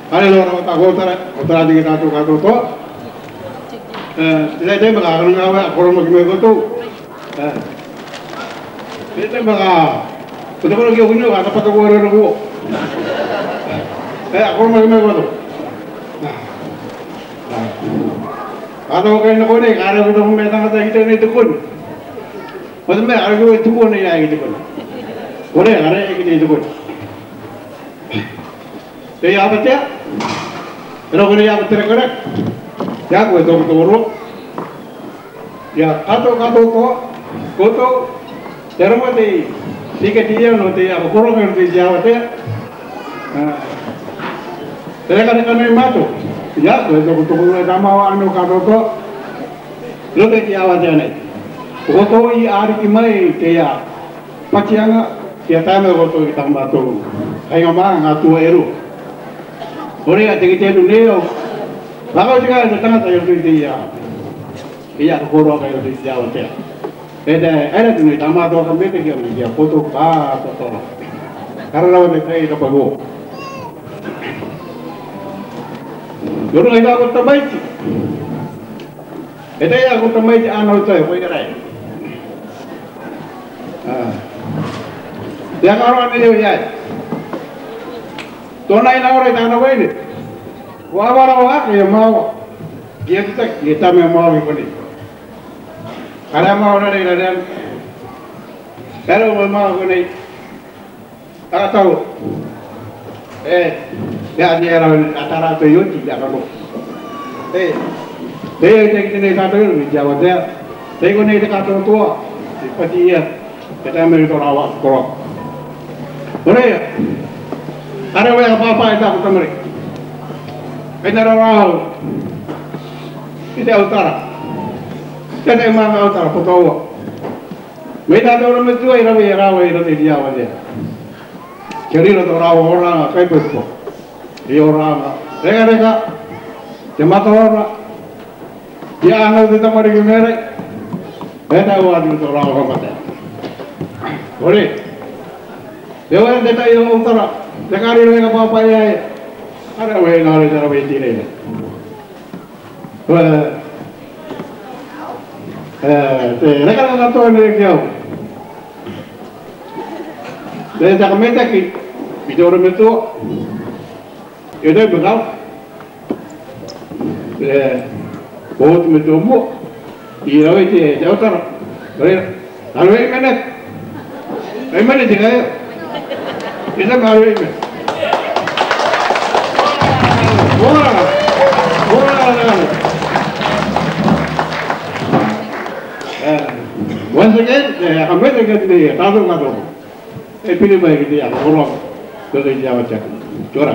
Kali lo orang tak kota di kita tu kata tu, dia mengaku ngawe aku orang macam itu tu, dia mengaku, betul lagi aku ni ada patut aku orang aku, aku orang macam itu tu, kalau kau nak kau ni, kalau kita memang kata kita ni tu pun, macam mana aku itu pun ni lagi tu pun, kau ni ada kita itu pun. Jadi apa dia? Kalau kau yang terkerak, ya kau itu betul. Ya kado kau tu, terima di tiga dia nanti aku korang yang di Jawa dia. Saya kadang-kadang matu, ya kau itu betul nama anu kado tu, lu di Jawa dia ni. Kau tu i hari kimai dia, pacianga dia tahu kau tu kita matu, kayak mana ngatu eru. Orang yang tinggi dunia, kalau juga datang saya tu dia, dia korang kayak tu Jawa dia. Ada tu ni tamat orang betul dia foto apa tu, karena mereka itu bagus. Dulu kita aku terbaik, itu ya aku terbaik anak saya, apa yang dia orang ini ya. Tonai na orang yang nak ini, wawara yang mau, kita memang mau ini. Kalau mau orang ini ada, kalau mau ini, tak tahu. Dia orang antara tu yuti dia kalau. Dia ini satu ni Jawa dia, dia ini dekat tua, seperti dia, kita mereka orang korang. Boleh? Ada apa-apa itu aku temui. Benar orang kita utara, kita emang utara Putawa. Mereka tu orang itu rawi dia wajah. Jadi orang kayak begitu. Dia orang, mereka jemaat orang. Dia anak kita mari kemana? Mereka itu orang macam. Boleh? Dia orang kita yang utara. Sekali mereka apa ya? Ada mereka ada cara begini. Mereka nak tahu ni kau. Dia cakap mereka ki, video orang itu, itu betul. बहुत में तो वो ये रहे थे जाओ तर अरे मैंने दिखाया इधर मारो में once again hame dekat dia tahu nggak tahu pilih baik dia orang dari Jawa Cakra